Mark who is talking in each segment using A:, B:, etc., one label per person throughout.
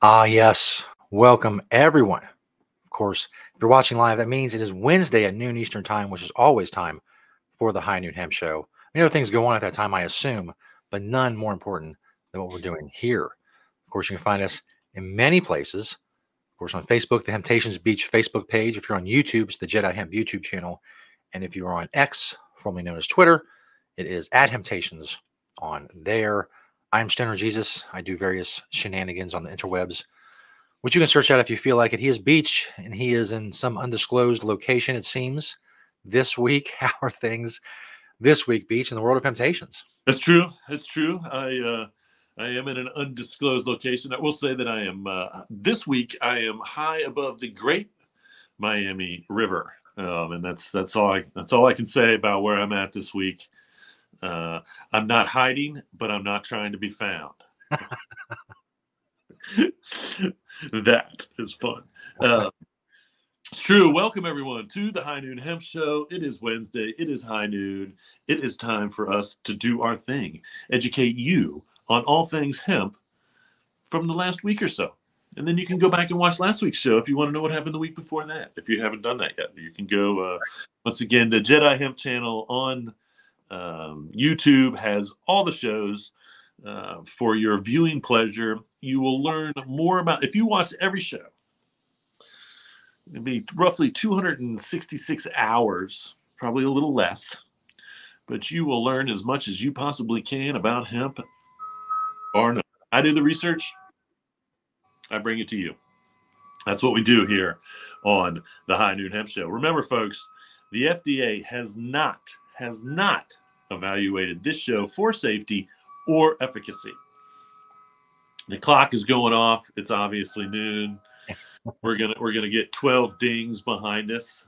A: Ah, yes. Welcome, everyone. Of course, if you're watching live, that means it is Wednesday at noon Eastern Time, which is always time for the High Noon Hemp Show. Many other things go on at that time, I assume, but none more important than what we're doing here. Of course, you can find us in many places. Of course, on Facebook, the Temptations Beach Facebook page. If you're on YouTube, it's the Jedi Hemp YouTube channel. And if you are on X, formerly known as Twitter, it is at Temptations on there. I'm Stoner Jesus. I do various shenanigans on the interwebs, which you can search out if you feel like it. He is Beach, and he is in some undisclosed location, it seems, this week. How are things this week, Beach, in the world of Temptations?
B: That's true. That's true. I am in an undisclosed location. I will say that I am this week. I am high above the Great Miami River, and that's all I can say about where I'm at this week. I'm not hiding, but I'm not trying to be found. That is fun. It's true. Welcome, everyone, to the High Noon Hemp Show. It is Wednesday. It is high noon. It is time for us to do our thing, educate you on all things hemp from the last week or so. And then you can go back and watch last week's show if you want to know what happened the week before that. If you haven't done that yet, you can go, once again, the Jedi Hemp channel on YouTube has all the shows for your viewing pleasure. You will learn more about, if you watch every show, it'd be roughly 266 hours, probably a little less, but you will learn as much as you possibly can about hemp or no. I do the research, I bring it to you. That's what we do here on the High Noon Hemp Show. Remember, folks, the FDA has not evaluated this show for safety or efficacy. The clock is going off. It's obviously noon. We're gonna get 12 dings behind us.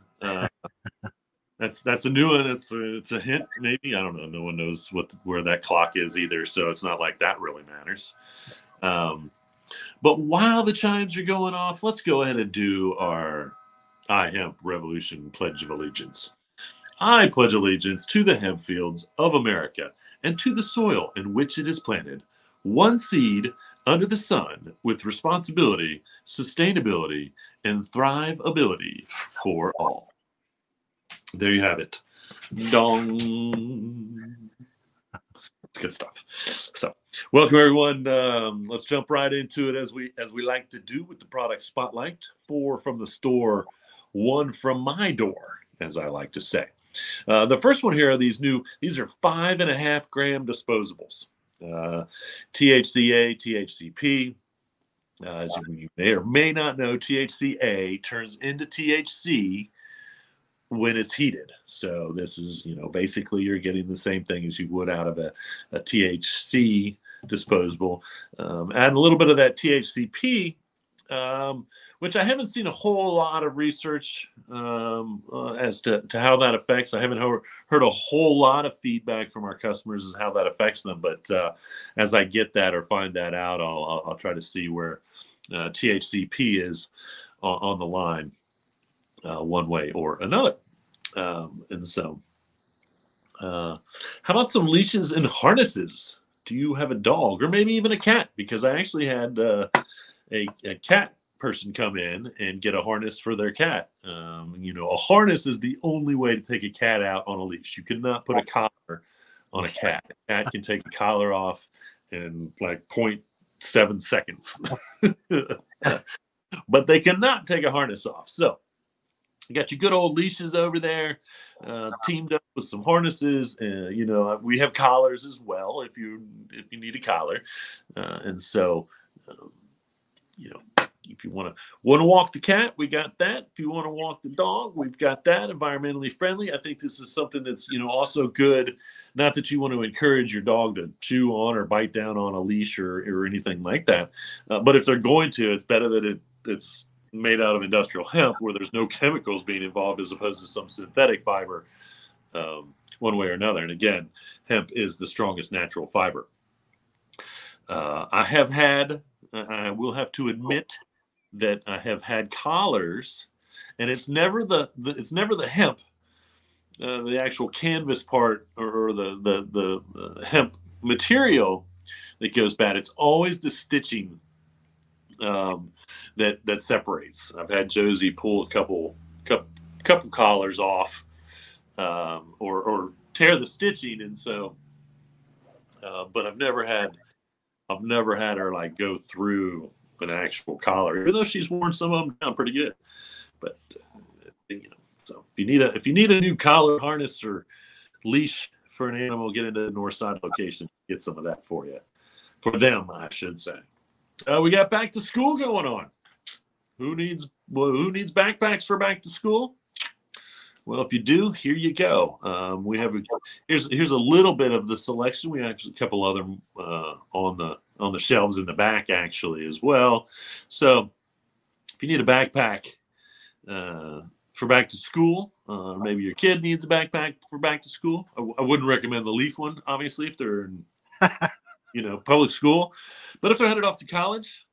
B: That's a new one. It's a hint, maybe. I don't know. No one knows where that clock is either, so it's not like that really matters. But while the chimes are going off, let's go ahead and do our I Hemp Revolution Pledge of Allegiance. I pledge allegiance to the hemp fields of America and to the soil in which it is planted, one seed under the sun, with responsibility, sustainability, and thriveability for all. There you have it. Dong. It's good stuff. So, welcome everyone. Let's jump right into it as we like to do with the product spotlight. 4 from the store, 1 from my door, as I like to say. The first one here are these are 5.5 gram disposables. THCA, THCP. As you may or may not know, THCA turns into THC when it's heated. So this is, basically you're getting the same thing as you would out of a THC disposable. Add a little bit of that THCP, which I haven't seen a whole lot of research as to how that affects. I haven't heard a whole lot of feedback from our customers as how that affects them. But as I get that or find that out, I'll try to see where THCP is on the line one way or another. And so, how about some leashes and harnesses? Do you have a dog or maybe even a cat? Because I actually had a cat person come in and get a harness for their cat. A harness is the only way to take a cat out on a leash. You cannot put a collar on a cat. A cat can take a collar off in like 0.7 seconds. But they cannot take a harness off. So you got your good old leashes over there, teamed up with some harnesses. We have collars as well if you need a collar. And so, if you want to walk the cat, we got that. If you want to walk the dog, we've got that. Environmentally friendly. I think this is something that's also good. Not that you want to encourage your dog to chew on or bite down on a leash or anything like that. But if they're going to, it's better that it's made out of industrial hemp where there's no chemicals being involved as opposed to some synthetic fiber one way or another. And again, hemp is the strongest natural fiber. I will have to admit that I have had collars, and it's never the hemp, the actual canvas part or the hemp material that goes bad. It's always the stitching that separates. I've had Josie pull a couple collars off, or tear the stitching, and so, but I've never had her like go through an actual collar, even though she's worn some of them down pretty good. But so if you need a new collar, harness, or leash for an animal, get into the north side location, get some of that for you, for them, I should say. We got back to school going on. Who needs backpacks for back to school? Well, if you do, here you go. We have here's a little bit of the selection. We have a couple other on the shelves in the back actually as well. So if you need a backpack for back to school, maybe your kid needs a backpack for back to school. I wouldn't recommend the Leaf one, obviously, if they're in public school. But if they're headed off to college,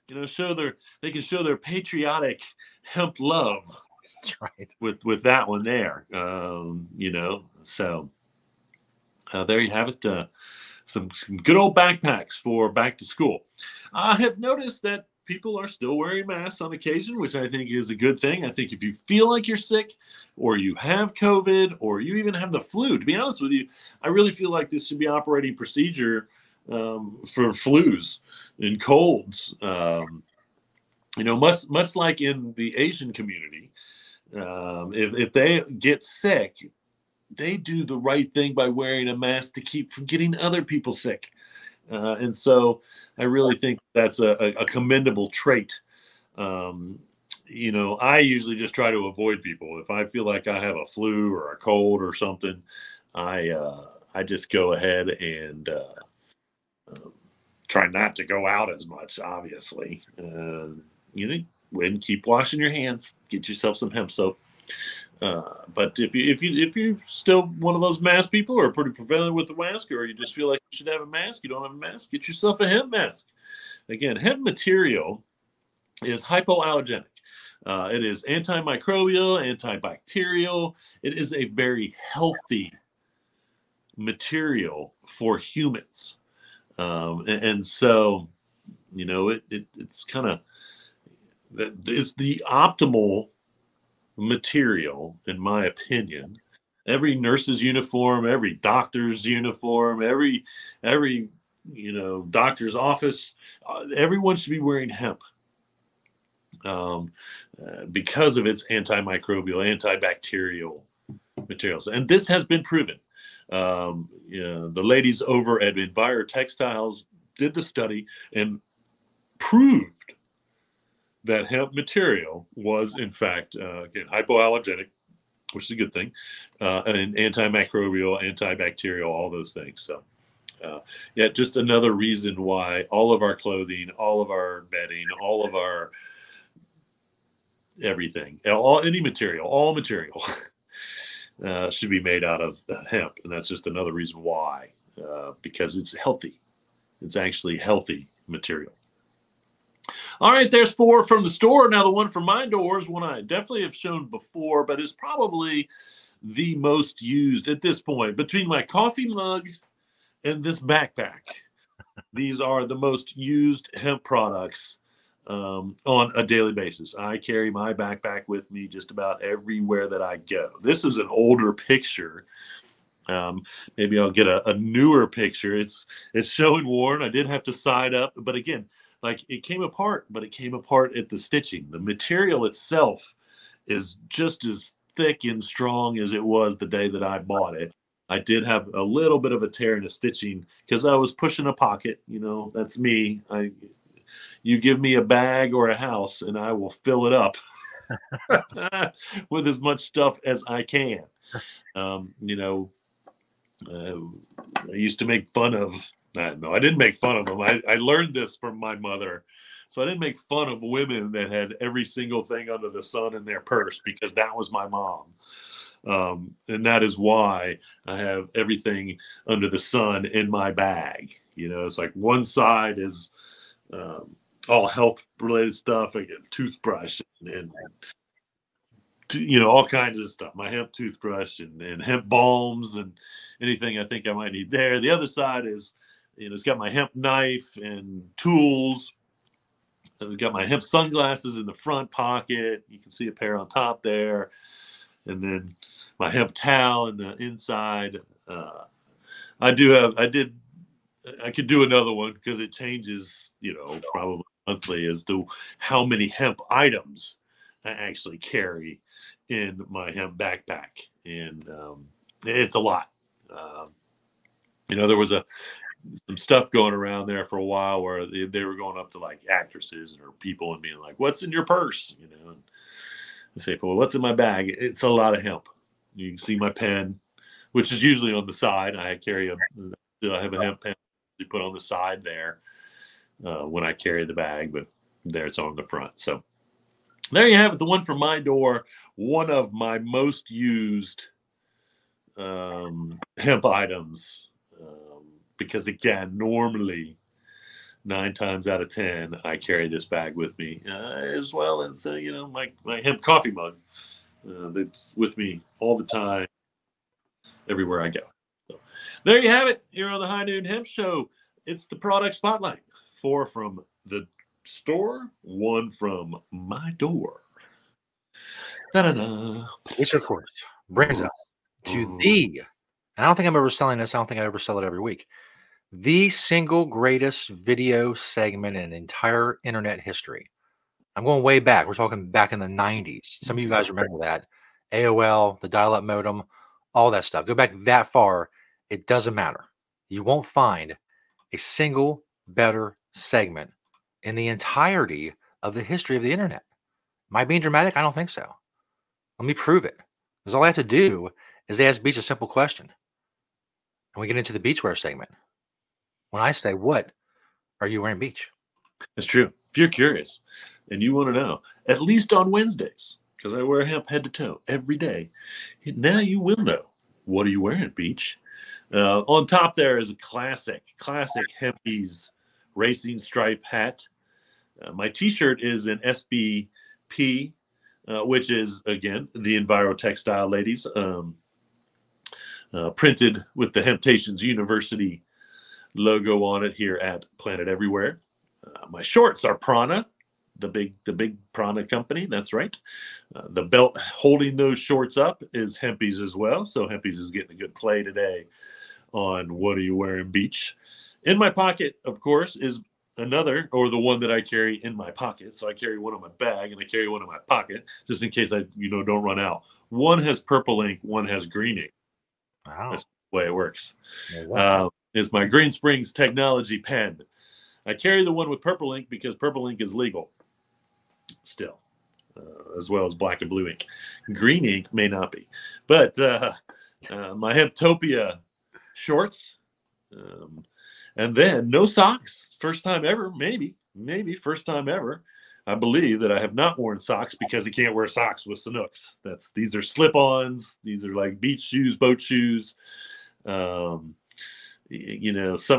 B: they can show their patriotic hemp love.
A: That's right.
B: With that one there, so there you have it. Some good old backpacks for back to school. I have noticed that people are still wearing masks on occasion, which I think is a good thing. I think if you feel like you're sick, or you have COVID, or you even have the flu, to be honest with you, I really feel like this should be operating procedure for flus and colds. Much like in the Asian community, if they get sick, they do the right thing by wearing a mask to keep from getting other people sick. And so I really think that's a commendable trait. I usually just try to avoid people. If I feel like I have a flu or a cold or something, I just go ahead and try not to go out as much, obviously. And keep washing your hands. Get yourself some hemp soap. But if you're still one of those mask people, or pretty prevalent with the mask, or you just feel like you should have a mask, you don't have a mask, get yourself a hemp mask. Again, hemp material is hypoallergenic. It is antimicrobial, antibacterial. It is a very healthy material for humans, and so it's kind of it's the optimal material, in my opinion. Every nurse's uniform, every doctor's uniform, every doctor's office, everyone should be wearing hemp because of its antimicrobial, antibacterial materials, and this has been proven. The ladies over at Enviro Textiles did the study and proved that hemp material was, in fact, again, hypoallergenic, which is a good thing, and antimicrobial, antibacterial, all those things. So, just another reason why all of our clothing, all of our bedding, all of our everything, all material should be made out of hemp. And that's just another reason why, because it's healthy. It's actually healthy material. All right, there's 4 from the store. Now, the one from my door is one I definitely have shown before, but is probably the most used at this point. Between my coffee mug and this backpack, these are the most used hemp products on a daily basis. I carry my backpack with me just about everywhere that I go. This is an older picture. Maybe I'll get a newer picture. It's showing worn. I did have to side up, but again, like it came apart, but it came apart at the stitching. The material itself is just as thick and strong as it was the day that I bought it. I did have a little bit of a tear in the stitching because I was pushing a pocket. That's me. You give me a bag or a house and I will fill it up with as much stuff as I can. I used to make fun of no, I didn't make fun of them. I learned this from my mother. So I didn't make fun of women that had every single thing under the sun in their purse, because that was my mom. And that is why I have everything under the sun in my bag. It's like one side is all health related stuff. I get a toothbrush and all kinds of stuff. My hemp toothbrush and hemp balms and anything I think I might need there. The other side is, it's got my hemp knife and tools. I've got my hemp sunglasses in the front pocket. You can see a pair on top there, and then my hemp towel in the inside. I could do another one because it changes, probably monthly as to how many hemp items I actually carry in my hemp backpack, and it's a lot. There was some stuff going around there for a while where they were going up to like actresses or people and being like, "What's in your purse?" And I say, "Well, what's in my bag?" It's a lot of hemp. You can see my pen, which is usually on the side. I have a hemp pen you put on the side there when I carry the bag, but there it's on the front. So there you have it. The one from my door, one of my most used hemp items. Because again, normally 9 times out of 10, I carry this bag with me, as well as my hemp coffee mug that's with me all the time, everywhere I go. So there you have it. Here on the High Noon Hemp Show, it's the product spotlight. 4 from the store, 1 from my door. Da-da-da.
A: Which, of course, brings us to and I don't think I'm overselling this. I don't think I oversell it every week. The single greatest video segment in entire internet history. I'm going way back. We're talking back in the 90s. Some of you guys remember that. AOL, the dial-up modem, all that stuff. Go back that far. It doesn't matter. You won't find a single better segment in the entirety of the history of the internet. Am I being dramatic? I don't think so. Let me prove it. Because all I have to do is ask Beach a simple question. And we get into the beachwear segment. When I say, what are you wearing, Beach?
B: It's true. If you're curious and you want to know, at least on Wednesdays, because I wear hemp head to toe every day, now you will know. What are you wearing, Beach? On top there is a classic Hempies racing stripe hat. My T-shirt is an SBP, which is, again, the Enviro Textile ladies, printed with the Hemptations University logo on it here at Planet Everywhere. My shorts are Prana, the big Prana company. That's right. The belt holding those shorts up is Hempies as well. So Hempies is getting a good play today on What Are You Wearing, Beach. In my pocket, of course, is another, or the one that I carry in my pocket. So I carry one in my bag and I carry one in my pocket just in case I don't run out. One has purple ink, one has green ink.
A: Wow.
B: That's the way it works. Is my Green Springs Technology pen. I carry the one with purple ink because purple ink is legal still, as well as black and blue ink. Green ink may not be. But my Hemptopia shorts, and then no socks. First time ever, maybe first time ever. I believe that I have not worn socks because you can't wear socks with Sanooks. These are slip-ons. These are like beach shoes, boat shoes. Summer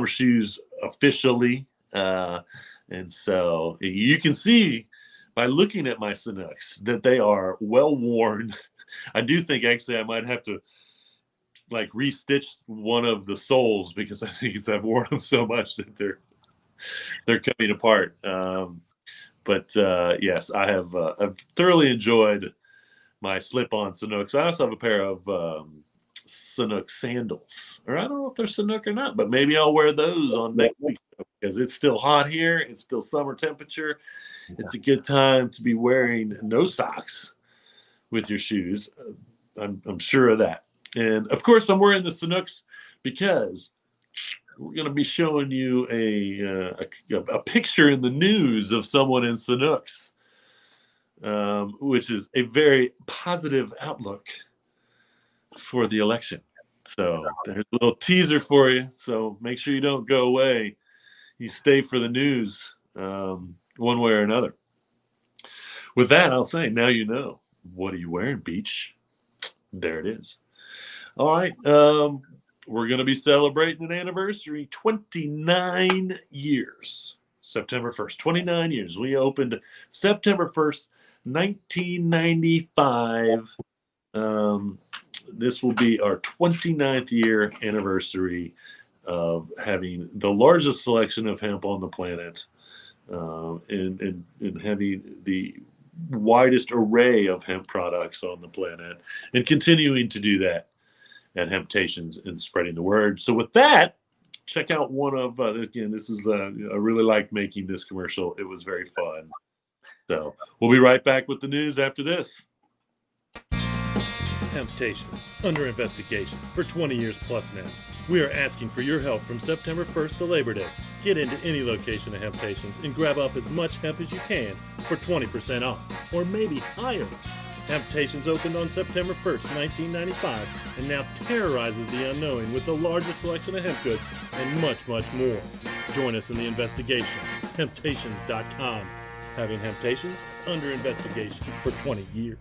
B: shoes officially. And so you can see by looking at my Sanooks that they are well worn. I do think actually I might have to like restitch one of the soles because I think I've worn them so much that they're coming apart. But yes, I've thoroughly enjoyed my slip-on Sanooks. I also have a pair of Sanook sandals, or I don't know if they're Sanook or not, but maybe I'll wear those on next week because it's still hot here. It's still summer temperature. It's a good time to be wearing no socks with your shoes. I'm sure of that. And of course, I'm wearing the Sanooks because we're going to be showing you a picture in the news of someone in Sanooks, which is a very positive outlook for the election. So there's a little teaser for you. So make sure you don't go away. You stay for the news one way or another. With that, I'll say, now you know. What are you wearing, Beach? There it is. All right. We're going to be celebrating an anniversary, 29 years. September 1st, 29 years. We opened September 1st, 1995. This will be our 29th year anniversary of having the largest selection of hemp on the planet and having the widest array of hemp products on the planet, and continuing to do that at Hemptations and spreading the word. So with that, check out one of again. This is I really liked making this commercial. It was very fun. So we'll be right back with the news after this.
C: Hemptations, under investigation for 20 years plus now. We are asking for your help from September 1st to Labor Day. Get into any location of Hemptations and grab up as much hemp as you can for 20% off, or maybe higher. Hemptations opened on September 1st, 1995, and now terrorizes the unknowing with the largest selection of hemp goods and much, much more. Join us in the investigation. Hemptations.com. Having Hemptations under investigation for 20 years.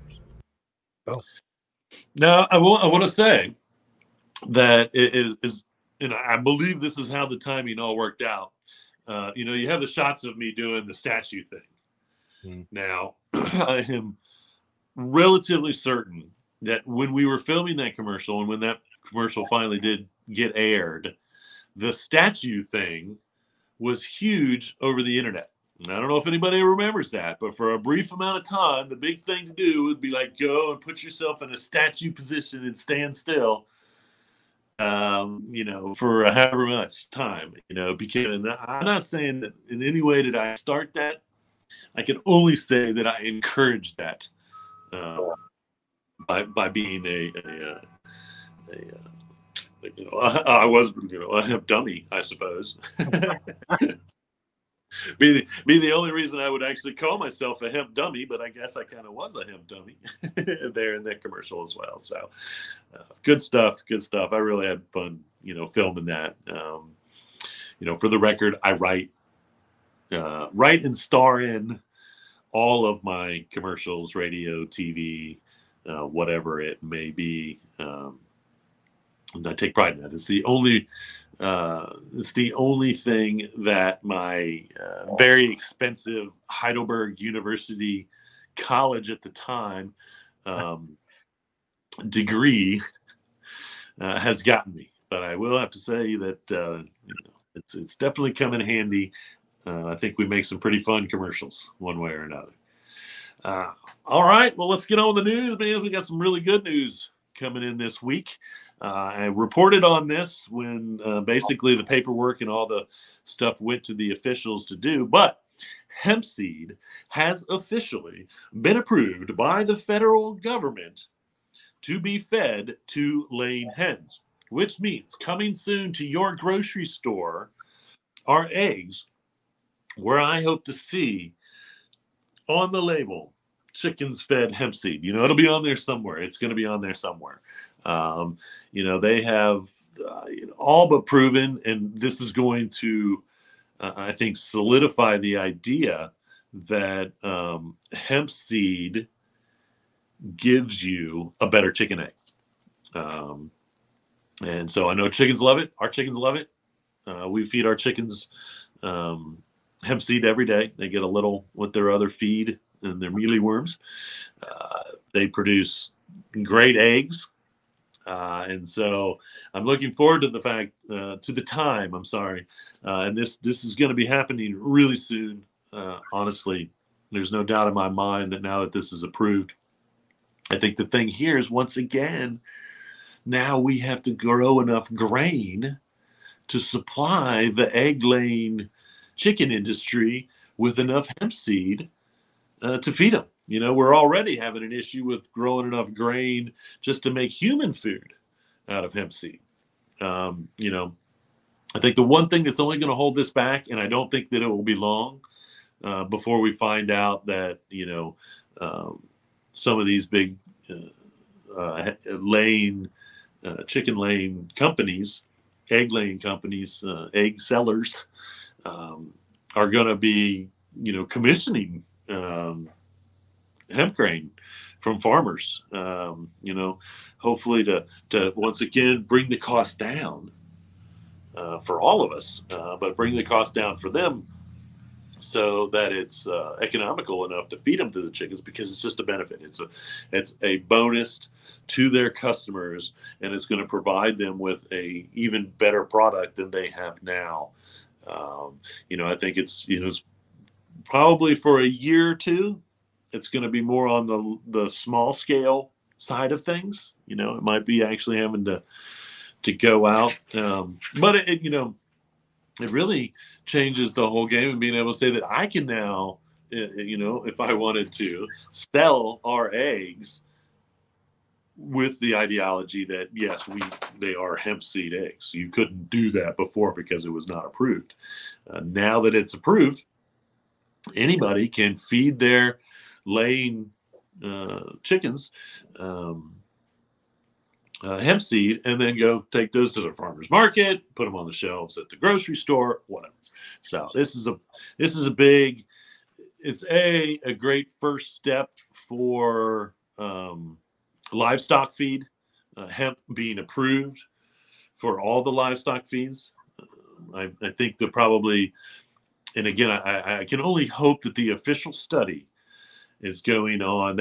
A: Oh.
B: Now, I want to say that it is, and I believe this is how the timing all worked out. You have the shots of me doing the statue thing. Now, I am relatively certain that when we were filming that commercial and when that commercial finally did get aired, the statue thing was huge over the internet. And I don't know if anybody remembers that, but for a brief amount of time, the big thing to do would be like go and put yourself in a statue position and stand still, for however much time, because I'm not saying that in any way did I start that. I can only say that I encouraged that by being I was a hemp dummy, I suppose. be the only reason I would actually call myself a hemp dummy, but I guess I kind of was a hemp dummy there in that commercial as well. So good stuff. I really had fun, filming that. For the record, I write and star in all of my commercials, radio, TV, whatever it may be. And I take pride in that. It's the only thing that my very expensive Heidelberg University college at the time degree has gotten me. But I will have to say that it's definitely come in handy. I think we make some pretty fun commercials one way or another. All right, well, let's get on with the news, man. We got some really good news coming in this week. I reported on this when basically the paperwork and all the stuff went to the officials to do, but hemp seed has officially been approved by the federal government to be fed to laying hens, which means coming soon to your grocery store are eggs where I hope to see on the label chickens fed hemp seed. It'll be on there somewhere. It's going to be on there somewhere. They have all but proven, and this is going to, I think, solidify the idea that hemp seed gives you a better chicken egg. And so I know chickens love it. Our chickens love it. We feed our chickens hemp seed every day. They get a little with their other feed and their mealy worms. They produce great eggs. And so I'm looking forward to the fact, and this is going to be happening really soon. Honestly, there's no doubt in my mind that now that this is approved, I think the thing here is, once again, now we have to grow enough grain to supply the egg-laying chicken industry with enough hemp seed to feed them. We're already having an issue with growing enough grain just to make human food out of hemp seed. I think the one thing that's only going to hold this back, and I don't think that it will be long before we find out that, some of these big chicken laying companies, egg laying companies, egg sellers are going to be, commissioning hemp grain from farmers, hopefully to once again bring the cost down for all of us, but bring the cost down for them so that it's economical enough to feed them to the chickens, because it's just a benefit. It's a bonus to their customers, and it's going to provide them with a even better product than they have now. I think it's probably for a year or two, it's going to be more on the small scale side of things. You know, it might be actually having to go out, but you know, it really changes the whole game and being able to say that I can now, you know, if I wanted to sell our eggs with the ideology that yes, they are hemp seed eggs. You couldn't do that before because it was not approved. Now that it's approved, anybody can feed their laying chickens hemp seed and then go take those to the farmer's market, put them on the shelves at the grocery store, whatever. So this is a big, it's a great first step for livestock feed, hemp being approved for all the livestock feeds. I think that probably, and again, I can only hope that the official study is going on.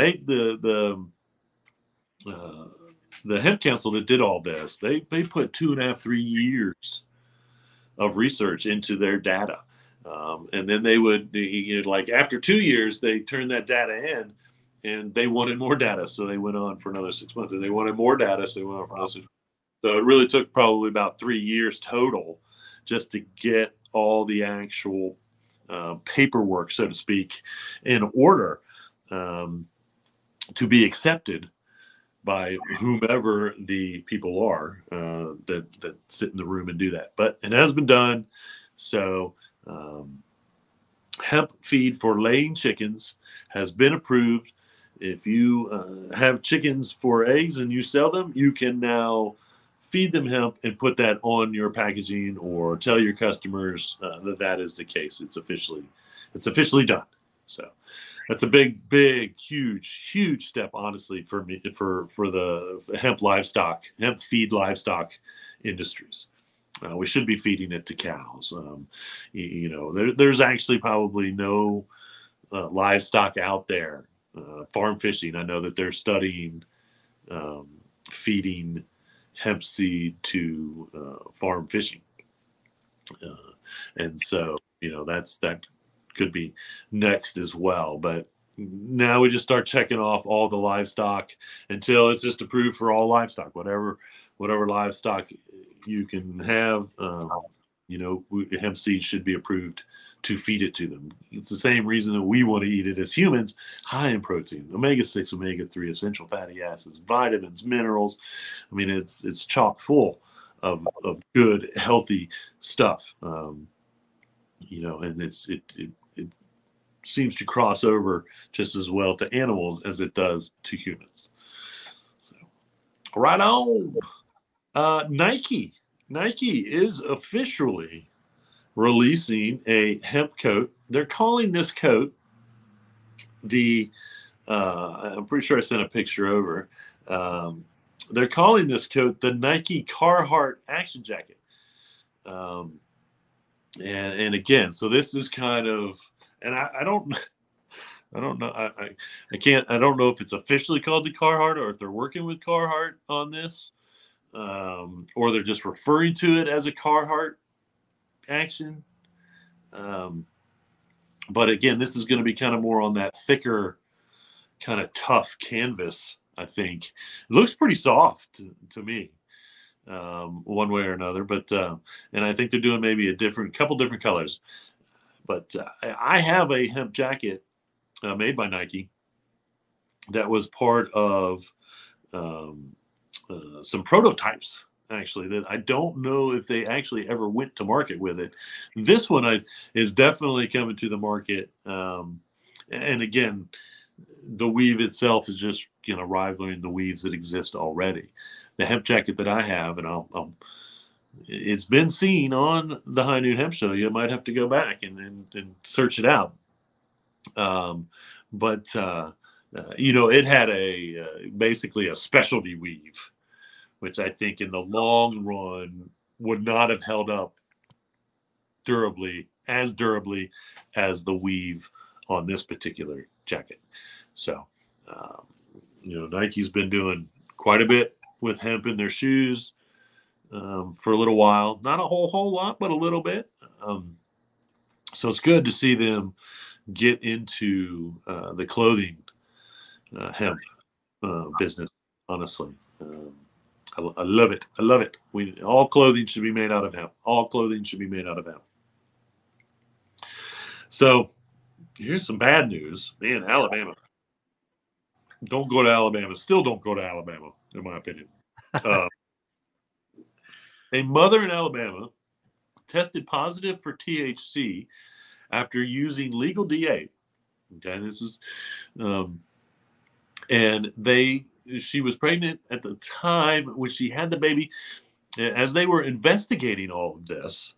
B: The Hemp Council that did all this, they put 2.5, 3 years of research into their data. And then they would, you know, like after 2 years, they turned that data in and they wanted more data. So they went on for another 6 months and they wanted more data. So they went on for another 6 months. So it really took probably about 3 years total just to get all the actual paperwork, so to speak, in order to be accepted by whomever the people are that sit in the room and do that. But it has been done. So hemp feed for laying chickens has been approved. If you have chickens for eggs and you sell them, you can now feed them hemp and put that on your packaging or tell your customers that is the case. It's officially done. So that's a big, huge step, honestly, for me, for the hemp feed livestock industries. We should be feeding it to cows. You know, there's actually probably no livestock out there. Farm fishing, I know that they're studying feeding hemp seed to farm fishing. And so, you know, that could be next as well. But now we just start checking off all the livestock until it's just approved for all livestock, whatever livestock you can have. You know, hemp seed should be approved to feed it to them. It's the same reason that we want to eat it as humans, high in proteins, omega-6, omega-3, essential fatty acids, vitamins, minerals. I mean, it's chock full of good, healthy stuff. You know, and it seems to cross over just as well to animals as it does to humans. So, right on. Nike is officially releasing a hemp coat. They're calling this coat I'm pretty sure I sent a picture over. They're calling this coat the Nike Carhartt Action Jacket. And again, so this is kind of, and I don't know. I don't know if it's officially called the Carhartt or if they're working with Carhartt on this, or they're just referring to it as a Carhartt action. But again, this is going to be kind of more on that thicker, kind of tough canvas. I think it looks pretty soft to me, one way or another. But and I think they're doing maybe a couple different colors. But I have a hemp jacket made by Nike that was part of some prototypes, actually, that I don't know if they actually ever went to market with it. This one is definitely coming to the market. And again, the weave itself is just, you know, rivaling the weaves that exist already. The hemp jacket that I have, and it's been seen on the High Noon Hemp Show. You might have to go back and search it out. But you know, it had basically a specialty weave, which I think in the long run would not have held up durably as the weave on this particular jacket. So, you know, Nike's been doing quite a bit with hemp in their shoes for a little while. Not a whole lot, but a little bit. So it's good to see them, get into the clothing hemp business. Honestly, I love it. I love it. All clothing should be made out of hemp. All clothing should be made out of hemp. So here's some bad news, man. Alabama. Don't go to Alabama. Still don't go to Alabama, in my opinion. A mother in Alabama tested positive for THC after using legal DA. Okay, this is, and she was pregnant at the time when she had the baby. As they were investigating all of this,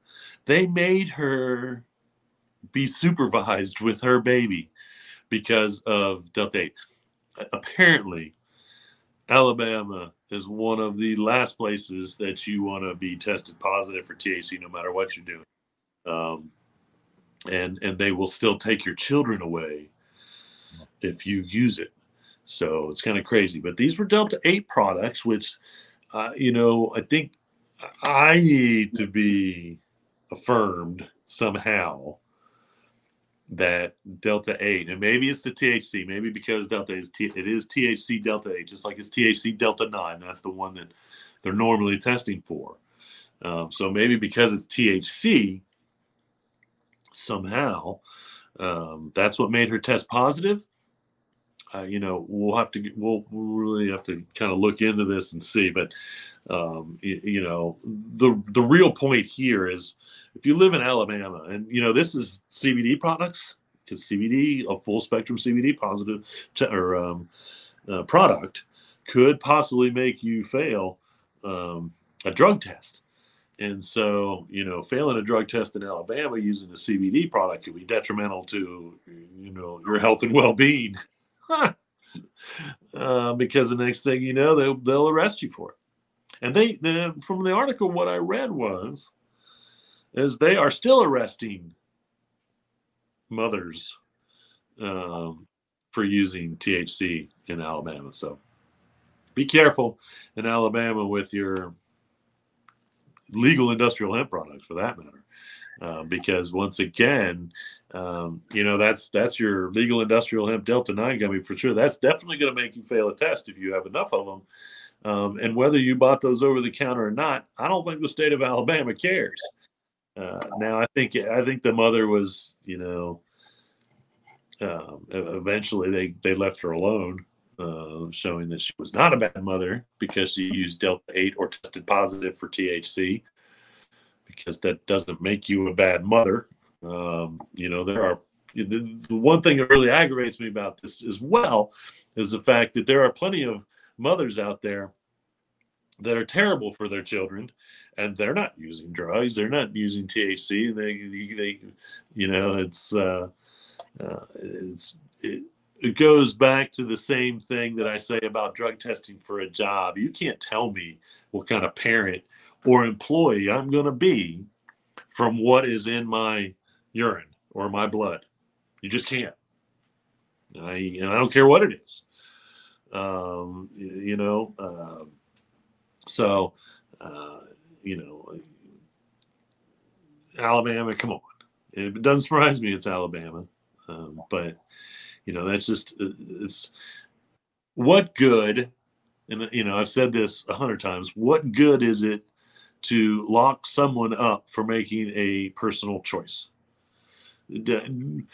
B: they made her be supervised with her baby because of Delta 8. Apparently, Alabama is one of the last places that you want to be tested positive for THC, no matter what you're doing. And they will still take your children away if you use it. So it's kind of crazy. But these were Delta 8 products, which, I think I need to be affirmed somehow that Delta 8, and maybe it's the THC, maybe because Delta it is THC Delta 8, just like it's THC Delta 9. That's the one that they're normally testing for. So maybe because it's THC, somehow, that's what made her test positive. We'll really have to kind of look into this and see. But the real point here is, if you live in Alabama, and this is CBD products, because CBD, a full spectrum CBD positive product, could possibly make you fail a drug test. And so, failing a drug test in Alabama using a CBD product could be detrimental to, your health and well-being. Because the next thing you know, they'll arrest you for it. And from the article, what I read is they are still arresting mothers for using THC in Alabama. So be careful in Alabama with your legal industrial hemp products, for that matter, because once again, that's your legal industrial hemp Delta 9 gummy for sure. That's definitely going to make you fail a test if you have enough of them. And whether you bought those over the counter or not, I don't think the state of Alabama cares. Now, I think the mother was, eventually they left her alone, showing that she was not a bad mother because she used Delta 8 or tested positive for THC, because that doesn't make you a bad mother. The one thing that really aggravates me about this as well is the fact that there are plenty of mothers out there that are terrible for their children, and they're not using drugs, they're not using THC. It goes back to the same thing that I say about drug testing for a job. You can't tell me what kind of parent or employee I'm going to be from what is in my urine or my blood. You just can't. I don't care what it is. Alabama, come on. It doesn't surprise me it's Alabama. But, that's just, it's what good, and, I've said this 100 times, what good is it to lock someone up for making a personal choice? Again,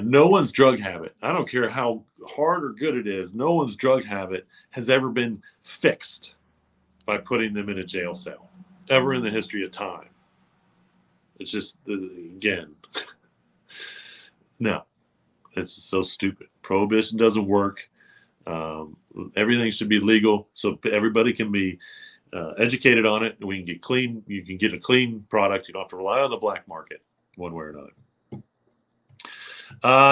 B: no one's drug habit, I don't care how hard or good it is, no one's drug habit has ever been fixed by putting them in a jail cell, ever in the history of time. It's just, again, no, it's so stupid. Prohibition doesn't work. Everything should be legal so everybody can be educated on it, and we can get clean. You can get a clean product. You don't have to rely on the black market one way or another.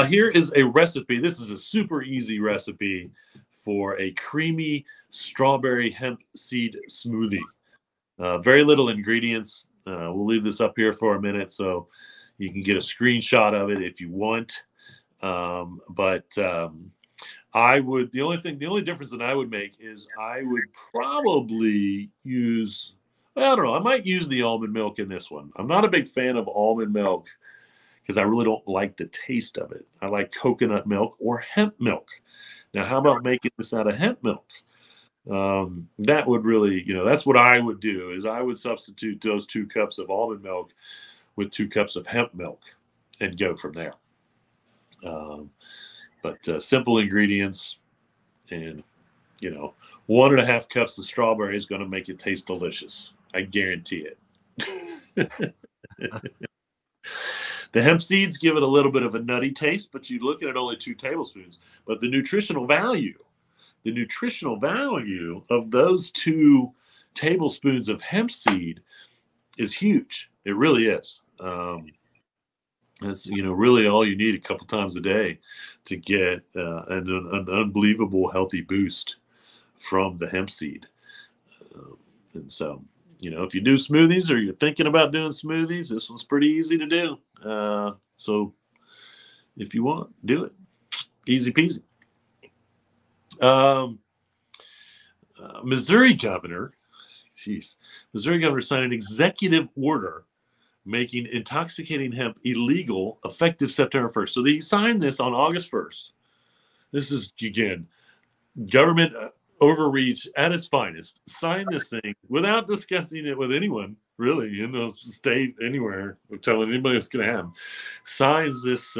B: Here is a recipe. This is a super easy recipe for a creamy strawberry hemp seed smoothie. Very little ingredients. We'll leave this up here for a minute so you can get a screenshot of it if you want. I would, the only difference that I would make is I would probably use, I don't know, I might use the almond milk in this one. I'm not a big fan of almond milk because I really don't like the taste of it. I like coconut milk or hemp milk. Now, how about making this out of hemp milk? That would really, that's what I would do is I would substitute those 2 cups of almond milk with 2 cups of hemp milk and go from there. But simple ingredients and, 1.5 cups of strawberry is going to make it taste delicious. I guarantee it. The hemp seeds give it a little bit of a nutty taste, but you look at only 2 tablespoons. But the nutritional value of those 2 tablespoons of hemp seed is huge. It really is. That's really all you need a couple times a day to get an unbelievable healthy boost from the hemp seed. And so, if you do smoothies or you're thinking about doing smoothies, this one's pretty easy to do. So if you want, do it. Easy peasy. Missouri governor signed an executive order making intoxicating hemp illegal effective September 1st. So he signed this on August 1st. This is, again, government overreach at its finest. Signed this thing without discussing it with anyone, really, in the state, anywhere, or telling anybody it's going to happen. Signs this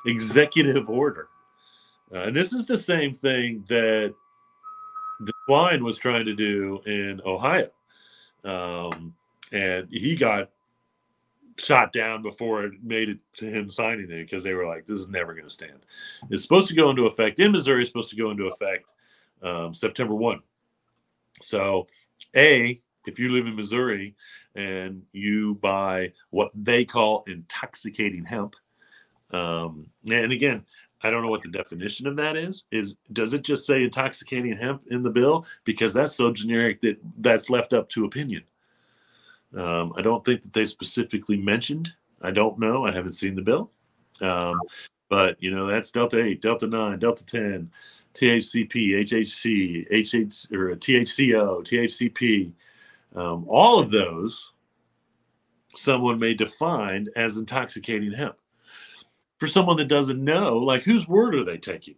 B: executive order. And this is the same thing that DeWine was trying to do in Ohio. And he got shot down before it made it to him signing it because they were like, this is never going to stand. It's supposed to go into effect in Missouri. It's supposed to go into effect September 1. So, if you live in Missouri and you buy what they call intoxicating hemp, and again, I don't know what the definition of that is. Does it just say intoxicating hemp in the bill? Because that's so generic that's left up to opinion. I don't think that they specifically mentioned. I don't know. I haven't seen the bill. But, that's Delta 8, Delta 9, Delta 10, THCP, HHC, or THCO, THCP. All of those someone may define as intoxicating hemp. For someone that doesn't know, like, whose word are they taking?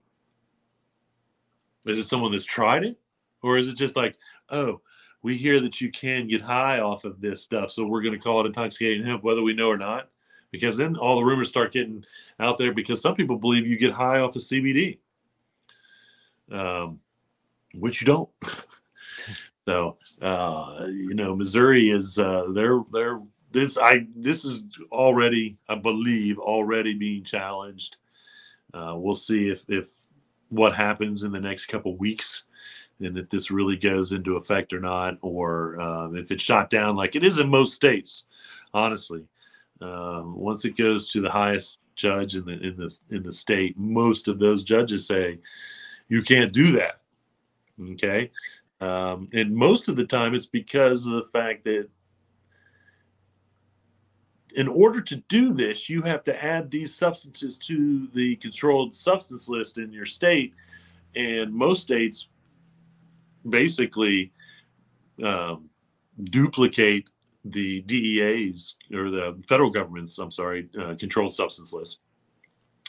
B: Is it someone that's tried it? Or is it just like, oh, we hear that you can get high off of this stuff, so we're going to call it intoxicating hemp, whether we know or not? Because then all the rumors start getting out there because some people believe you get high off of CBD, which you don't. So, Missouri is this is already, I believe, being challenged. We'll see if what happens in the next couple weeks, and if this really goes into effect or not, or if it's shot down like it is in most states. Honestly, once it goes to the highest judge in the state, most of those judges say you can't do that. Okay, and most of the time it's because of the fact that in order to do this, you have to add these substances to the controlled substance list in your state, and most states basically duplicate the DEA's or the federal government's, controlled substance list.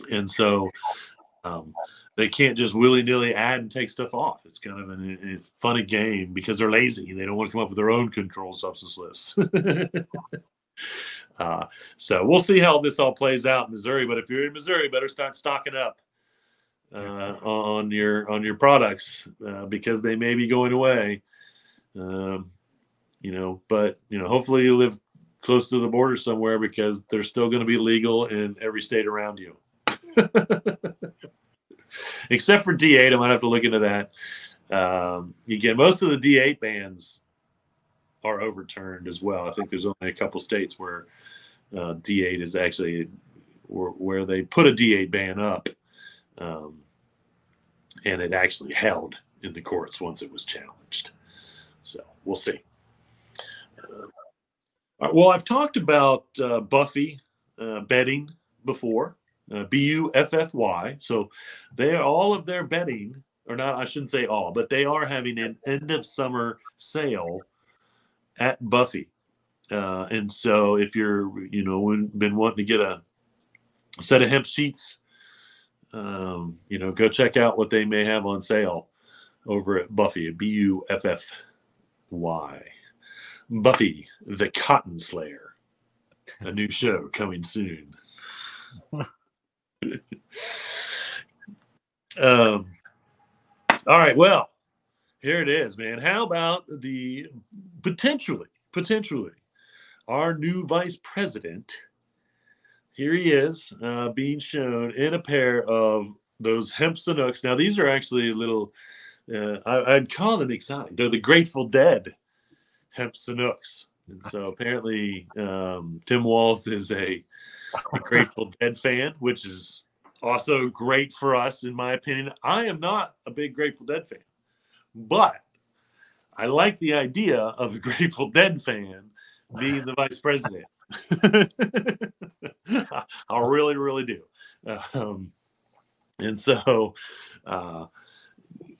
B: And so they can't just willy-nilly add and take stuff off. It's kind of a funny game because they're lazy. They don't want to come up with their own controlled substance lists. So we'll see how this all plays out in Missouri. But if you're in Missouri, better start stocking up on your products because they may be going away. But hopefully you live close to the border somewhere because they're still going to be legal in every state around you. Except for D8, I might have to look into that. Again, most of the D8 bans are overturned as well. I think there's only a couple states where D8 is actually where they put a D8 ban up, and it actually held in the courts once it was challenged. So we'll see. Well, I've talked about Buffy bedding before, Buffy. So all of their bedding, or not, I shouldn't say all, but they are having an end of summer sale at Buffy. And so if you're, been wanting to get a set of hemp sheets. Go check out what they may have on sale over at Buffy, Buffy, Buffy the Cotton Slayer, a new show coming soon. All right, well, here it is, man. How about the potentially our new vice president? Here he is, being shown in a pair of those hemp Sanooks. Now, these are actually little, I'd call them exotic. They're the Grateful Dead hemp Sanooks. And so apparently Tim Walz is a Grateful Dead fan, which is also great for us, in my opinion. I am not a big Grateful Dead fan, but I like the idea of a Grateful Dead fan being the vice president. I really, really do. And so,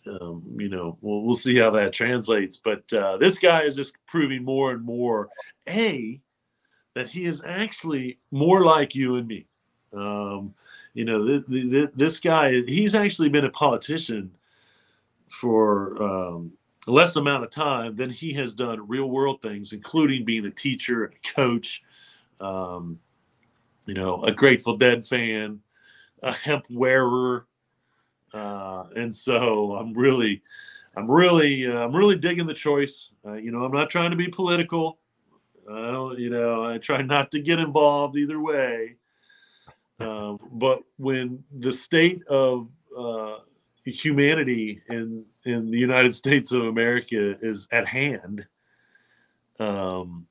B: we'll see how that translates. But this guy is just proving more and more, that he is actually more like you and me. This guy, he's actually been a politician for less amount of time than he has done real world things, including being a teacher, a coach, a Grateful Dead fan, a hemp wearer. And so I'm really digging the choice. I'm not trying to be political. I try not to get involved either way. But when the state of humanity in the United States of America is at hand, then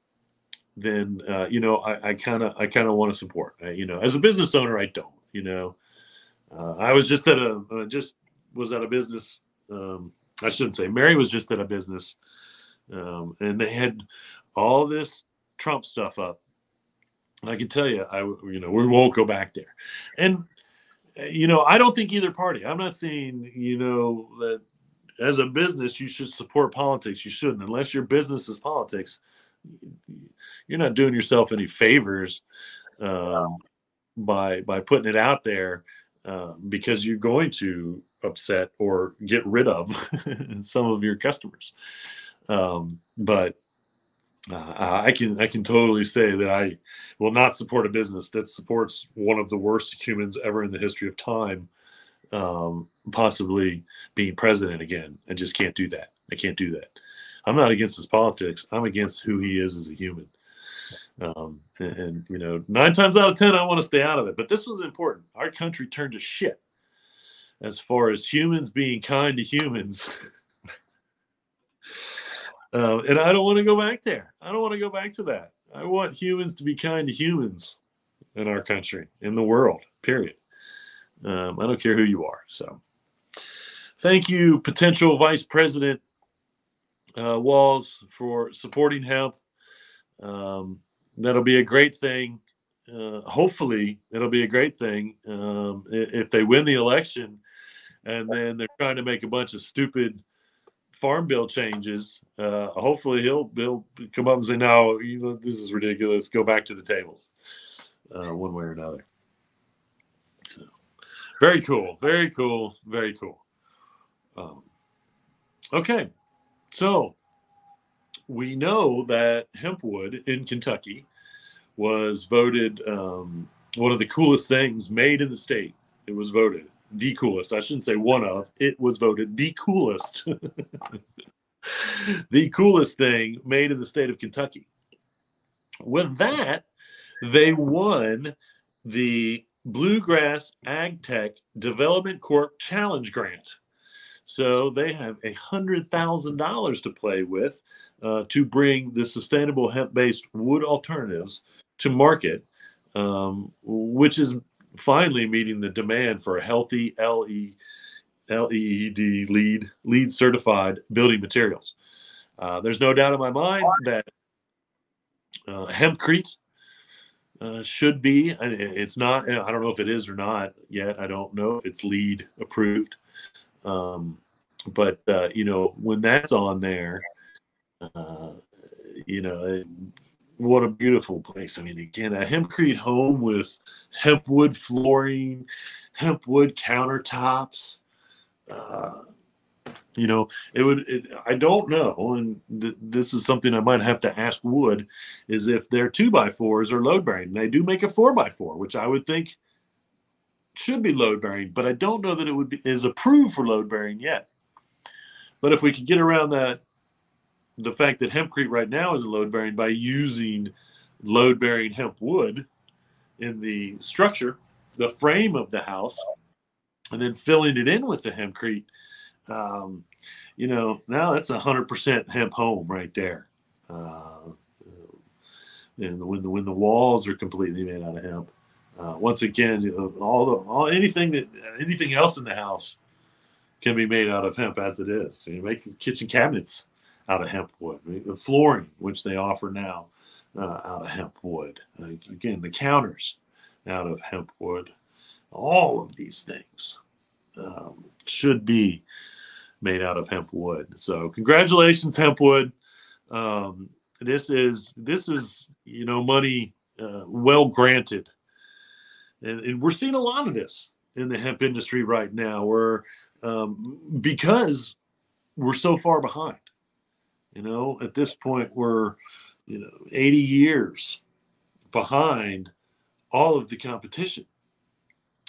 B: I kind of want to support. As a business owner, I don't. I was just at a business. I shouldn't say. Mary was just at a business, and they had all this Trump stuff up. And I can tell you, we won't go back there. And I don't think either party. I'm not saying that as a business you should support politics. You shouldn't, unless your business is politics. You're not doing yourself any favors by putting it out there, because you're going to upset or get rid of some of your customers. But I can totally say that I will not support a business that supports one of the worst humans ever in the history of time, possibly being president again. I just can't do that. I can't do that. I'm not against his politics. I'm against who he is as a human. And 9 times out of 10, I want to stay out of it. But this was important. Our country turned to shit as far as humans being kind to humans. And I don't want to go back there. I don't want to go back to that. I want humans to be kind to humans in our country, in the world, period. I don't care who you are. So thank you, potential Vice President Walz, for supporting hemp. That'll be a great thing. Hopefully, it'll be a great thing if they win the election, and then they're trying to make a bunch of stupid farm bill changes. Hopefully, he'll come up and say, "No, this is ridiculous. Go back to the tables," one way or another. So, very cool. Very cool. Very cool. Okay, so we know that hempwood in Kentucky was voted one of the coolest things made in the state. It was voted the coolest. I shouldn't say one of. It was voted the coolest. The coolest thing made in the state of Kentucky. With that, they won the Bluegrass Ag Tech Development Corp Challenge Grant. So they have $100,000 to play with to bring the sustainable hemp-based wood alternatives to market, which is finally meeting the demand for a healthy LEED LEED certified building materials. There's no doubt in my mind that hempcrete should be. It's not. I don't know if it is or not yet. I don't know if it's LEED approved. But when that's on there, what a beautiful place. I mean, again, a hempcrete home with hemp wood flooring, hemp wood countertops. Uh, I don't know, and this is something I might have to ask Wood, is if their 2x4s are load bearing. They do make a 4x4, which I would think should be load bearing, but I don't know that is approved for load bearing yet. But if we could get around the fact that hempcrete right now is a load bearing by using load bearing hemp wood in the structure, the frame of the house, and then filling it in with the hempcrete, now that's 100% hemp home right there. And when the walls are completely made out of hemp, once again, anything else in the house can be made out of hemp as it is. So you make kitchen cabinets out of hemp wood, the flooring, which they offer now, out of hemp wood. Again, the counters out of hemp wood. All of these things should be made out of hemp wood. So congratulations, hemp wood. This is money well granted, and we're seeing a lot of this in the hemp industry right now, where because we're so far behind. At this point we're 80 years behind all of the competition.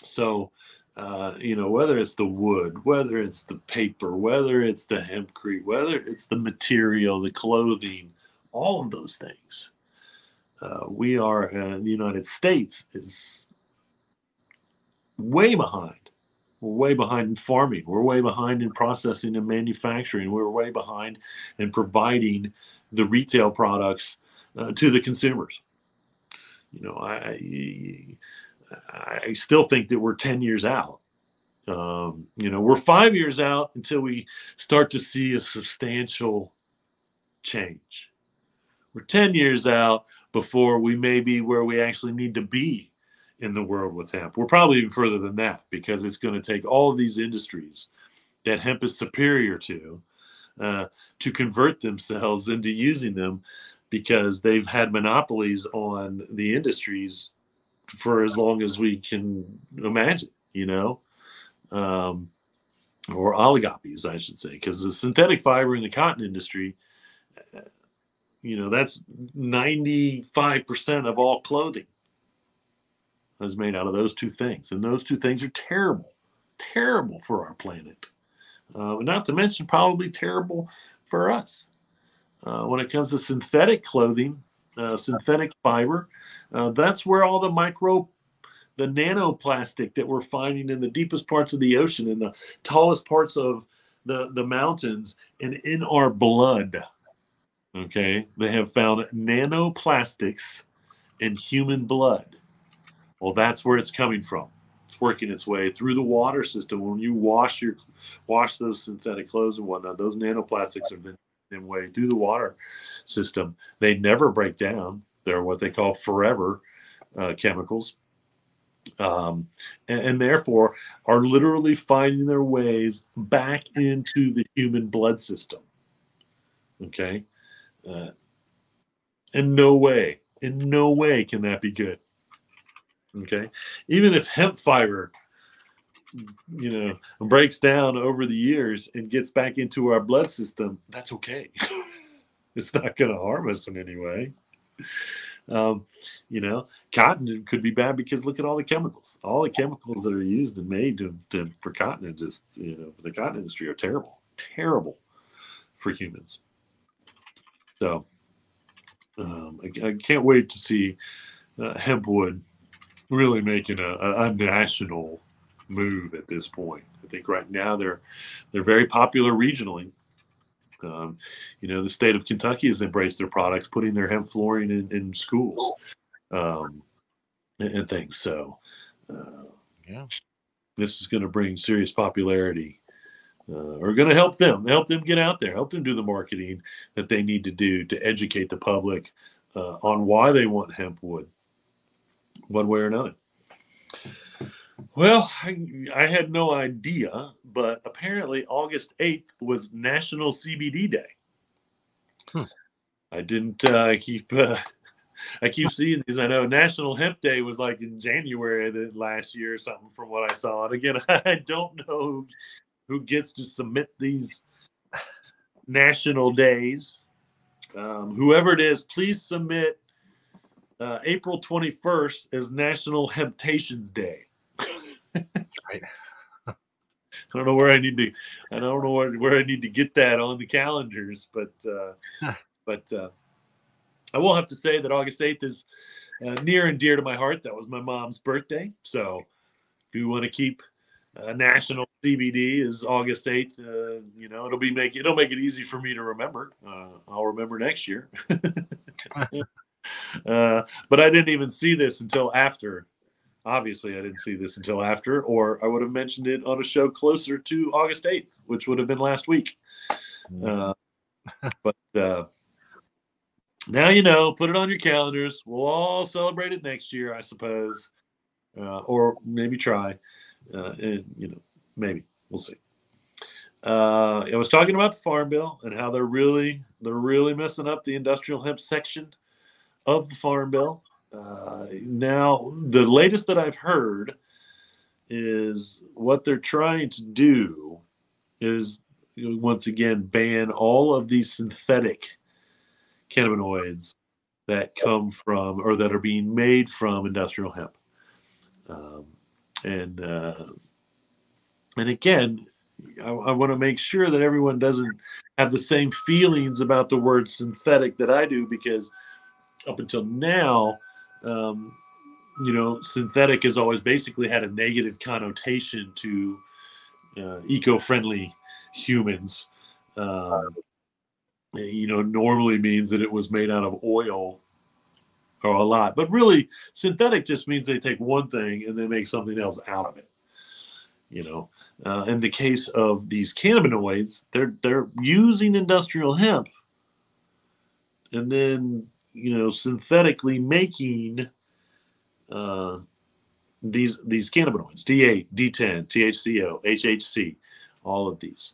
B: So whether it's the wood, whether it's the paper, whether it's the hempcrete, whether it's the material, the clothing, all of those things, we are the United States is way behind. We're way behind in farming. We're way behind in processing and manufacturing. We're way behind in providing the retail products to the consumers. I still think that we're 10 years out. We're 5 years out until we start to see a substantial change. We're 10 years out before we may be where we actually need to be in the world with hemp. We're probably even further than that, because it's going to take all of these industries that hemp is superior to convert themselves into using them, because they've had monopolies on the industries for as long as we can imagine, or oligopolies, I should say, because the synthetic fiber in the cotton industry, that's 95% of all clothing is made out of those two things. And those two things are terrible for our planet. Not to mention probably terrible for us. When it comes to synthetic clothing, synthetic fiber, that's where all the nanoplastic that we're finding in the deepest parts of the ocean, in the tallest parts of the mountains, and in our blood. Okay, they have found nanoplastics in human blood. Well, that's where it's coming from. It's working its way through the water system. When you wash those synthetic clothes and whatnot, those nanoplastics have been their way through the water system. They never break down. They're what they call forever chemicals. And therefore are literally finding their ways back into the human blood system. Okay. In no way can that be good. Okay. Even if hemp fiber, breaks down over the years and gets back into our blood system, that's okay. It's not going to harm us in any way. Cotton could be bad because look at all the chemicals. All the chemicals that are used and made for cotton, and just for the cotton industry, are terrible for humans. So I can't wait to see hempwood really making a national move at this point. I think right now they're very popular regionally. The state of Kentucky has embraced their products, putting their hemp flooring in schools and things. So, this is going to bring serious popularity, or going to help them get out there, help them do the marketing that they need to do to educate the public on why they want hemp wood, one way or another. Well, I had no idea, but apparently August 8th was National CBD Day. I didn't keep I keep seeing these. I know National Hemp Day was like in January last year or something from what I saw. And again, I don't know who gets to submit these national days. Whoever it is, please submit April 21st as National Hemptations Day.
A: Right.
B: I don't know where I need to. I don't know where I need to get that on the calendars, but I will have to say that August 8th is near and dear to my heart. That was my mom's birthday, so if you want to keep National CBD is August 8th, it'll make it easy for me to remember. I'll remember next year. But I didn't even see this until after. Obviously, I didn't see this until after, or I would have mentioned it on a show closer to August 8th, which would have been last week. But now you know, put it on your calendars. We'll all celebrate it next year, I suppose, or maybe try. And maybe we'll see. I was talking about the Farm Bill and how they're really messing up the industrial hemp section of the Farm Bill. Now, the latest that I've heard is what they're trying to do is once again ban all of these synthetic cannabinoids that come from or that are being made from industrial hemp. And again, I want to make sure that everyone doesn't have the same feelings about the word synthetic that I do, because up until now, synthetic has always basically had a negative connotation to eco-friendly humans. Normally means that it was made out of oil or a lot, but really synthetic just means they take one thing and they make something else out of it. In the case of these cannabinoids, they're using industrial hemp and then synthetically making these cannabinoids, D8, D10, THCO, HHC, all of these.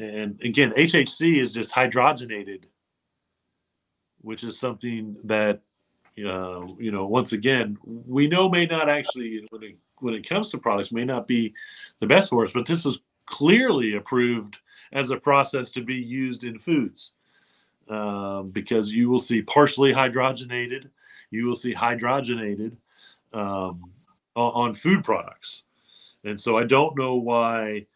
B: And again, HHC is just hydrogenated, which is something that, once again, we know may not actually, when it comes to products, may not be the best for us, but this is clearly approved as a process to be used in foods. Because you will see partially hydrogenated, you will see hydrogenated on food products. And so I don't know why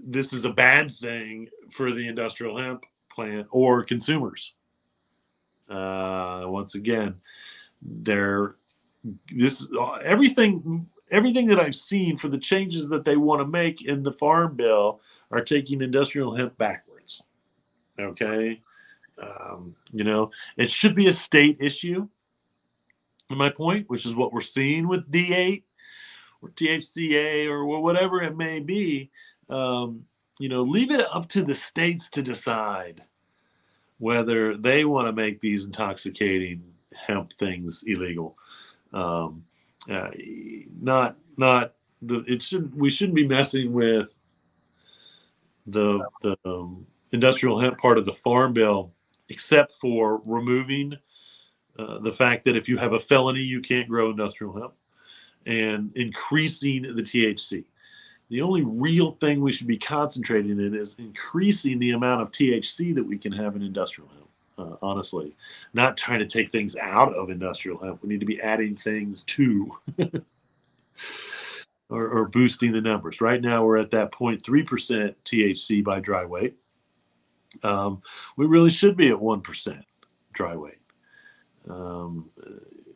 B: this is a bad thing for the industrial hemp plant or consumers. Once again, everything that I've seen for the changes that they want to make in the Farm Bill are taking industrial hemp backwards. Okay. It should be a state issue, in my point, which is what we're seeing with D8 or THCA or whatever it may be. Leave it up to the states to decide whether they want to make these intoxicating hemp things illegal. We shouldn't be messing with the industrial hemp part of the Farm Bill, except for removing the fact that if you have a felony, you can't grow industrial hemp, and increasing the THC. The only real thing we should be concentrating in is increasing the amount of THC that we can have in industrial hemp, honestly. Not trying to take things out of industrial hemp. We need to be adding things to or boosting the numbers. Right now, we're at that 0.3% THC by dry weight. We really should be at 1% dry weight.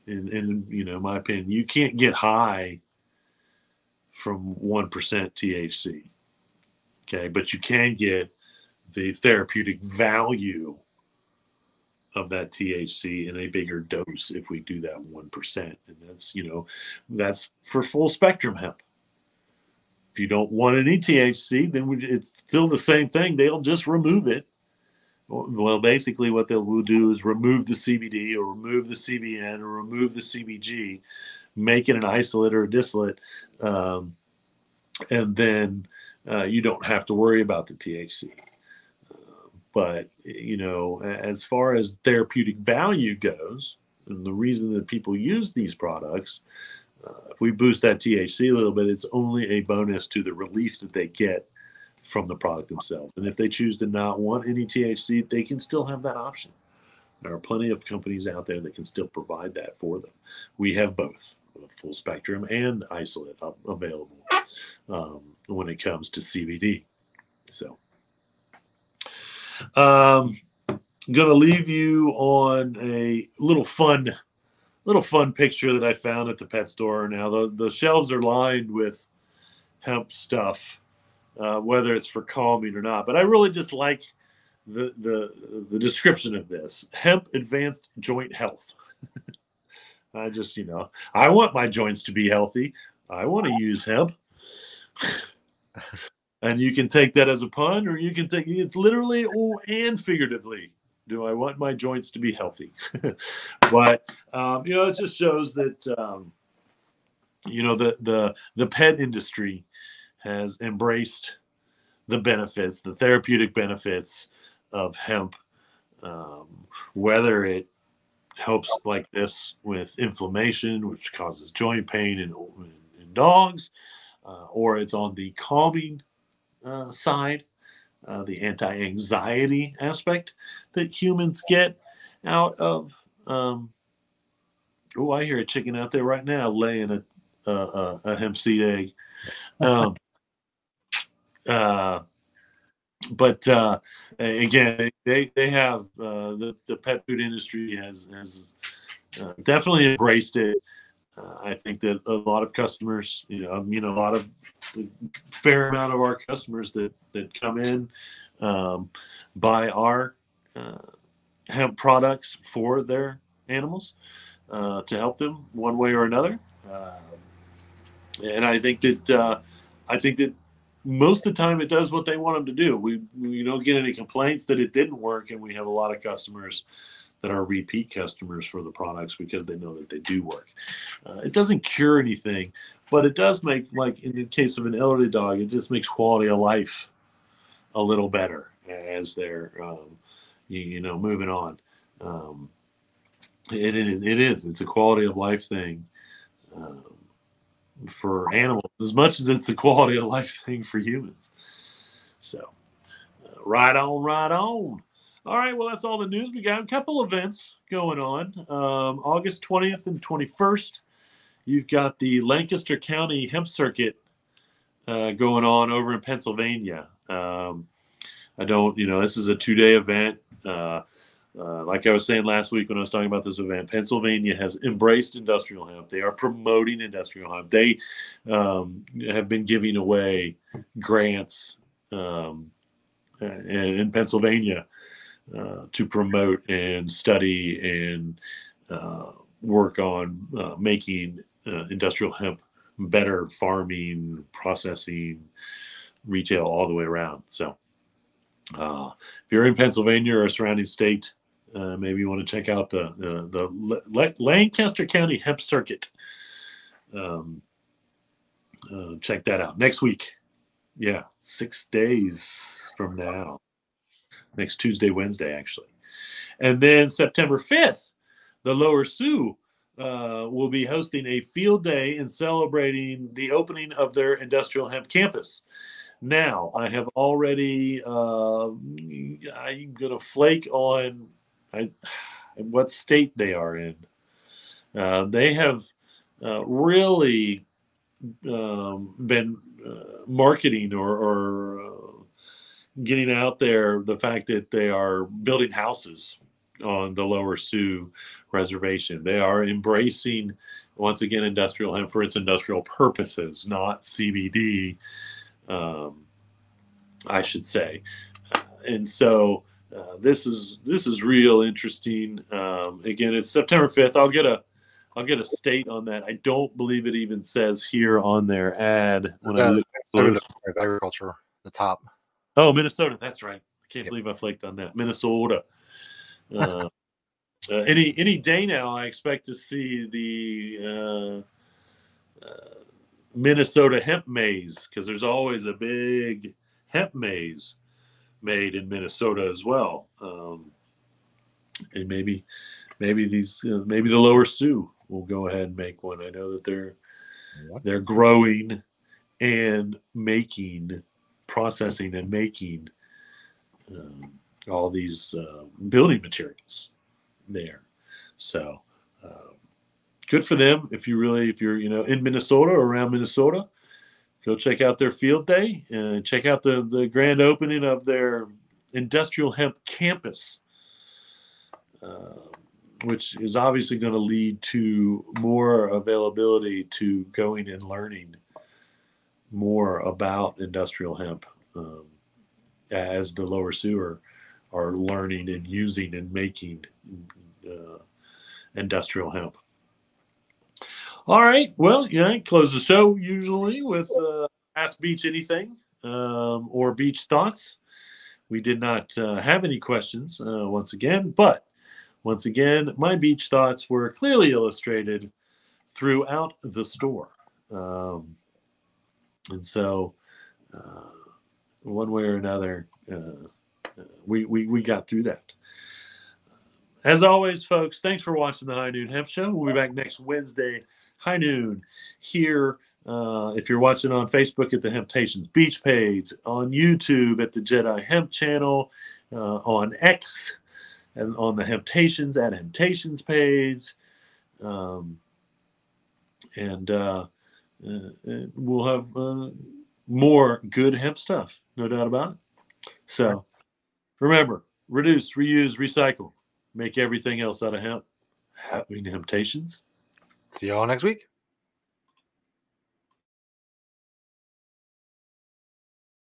B: In my opinion, you can't get high from 1% THC. Okay, but you can get the therapeutic value of that THC in a bigger dose if we do that 1%. And that's for full spectrum hemp. If you don't want any THC, then it's still the same thing. They'll just remove it. Well, basically what they will do is remove the CBD or remove the CBN or remove the CBG, make it an isolate or a distillate, and then you don't have to worry about the THC. But, as far as therapeutic value goes, and the reason that people use these products, if we boost that THC a little bit, it's only a bonus to the relief that they get from the product themselves. And if they choose to not want any THC, they can still have that option. There are plenty of companies out there that can still provide that for them. We have both full spectrum and isolate available when it comes to CBD. So, I'm going to leave you on a little fun picture that I found at the pet store. Now, the shelves are lined with hemp stuff, whether it's for calming or not. But I really just like the description of this: hemp advanced joint health. I want my joints to be healthy. I want to use hemp. And you can take that as a pun, or you can take it's literally and figuratively. Do I want my joints to be healthy? But it just shows that the pet industry has embraced the benefits, the therapeutic benefits of hemp, whether it helps like this with inflammation, which causes joint pain in dogs, or it's on the calming side, the anti-anxiety aspect that humans get out of. I hear a chicken out there right now laying a hemp seed egg. But again, they have the pet food industry has definitely embraced it. I think that a lot of customers, fair amount of our customers that come in buy our hemp products for their animals to help them one way or another. And I think that most of the time it does what they want them to do. We don't get any complaints that it didn't work, and we have a lot of customers that are repeat customers for the products because they know that they do work. It doesn't cure anything, but it does make, like in the case of an elderly dog, it just makes quality of life a little better as they're moving on. It's a quality of life thing for animals as much as it's a quality of life thing for humans. So right on. All right, well, that's all the news. We got a couple events going on. August 20th and 21st, you've got the Lancaster County Hemp Circuit going on over in Pennsylvania. This is a 2-day event. Like I was saying last week when I was talking about this event, Pennsylvania has embraced industrial hemp. They are promoting industrial hemp. They have been giving away grants in Pennsylvania to promote and study and work on making industrial hemp better, farming, processing, retail, all the way around. So if you're in Pennsylvania or a surrounding state, maybe you want to check out the Lancaster County Hemp Circuit. Check that out next week. Yeah, 6 days from now. Next Tuesday, Wednesday, actually. And then September 5th, the Lower Sioux will be hosting a field day and celebrating the opening of their industrial hemp campus. Now, I have already, I'm going to flake on what state they are in. They have really been marketing or getting out there the fact that they are building houses on the Lower Sioux Reservation. They are embracing, once again, industrial hemp for its industrial purposes, not CBD, I should say. And so this is real interesting. Again, it's September 5th. I'll get a state on that. I don't believe it even says here on their ad when I look
A: at agriculture, the top.
B: Oh, Minnesota. That's right. I can't believe I flaked on that. Minnesota. Any day now, I expect to see the Minnesota hemp maze, because there's always a big hemp maze made in Minnesota as well. And maybe these maybe the Lower Sioux will go ahead and make one. I know that they're growing and processing and making all these building materials there. So good for them. If you're in Minnesota or around Minnesota, go check out their field day and check out the grand opening of their industrial hemp campus, which is obviously going to lead to more availability to going and learning more about industrial hemp as the Lower Sioux are learning and using and making industrial hemp. All right. Well, I close the show usually with Ask Beach Anything or Beach Thoughts. We did not have any questions once again, but once again, my beach thoughts were clearly illustrated throughout the store. And so one way or another, we got through that. As always, folks, thanks for watching the High Noon Hemp Show. We'll be back next Wednesday, high noon, here. If you're watching on Facebook at the Hemptations Beach page, on YouTube at the Jedi Hemp channel, on X and on the Hemptations at Hemptations page. And we'll have more good hemp stuff, no doubt about it. So remember, reduce, reuse, recycle. Make everything else out of hemp. Happy Hemptations.
A: See you all next week.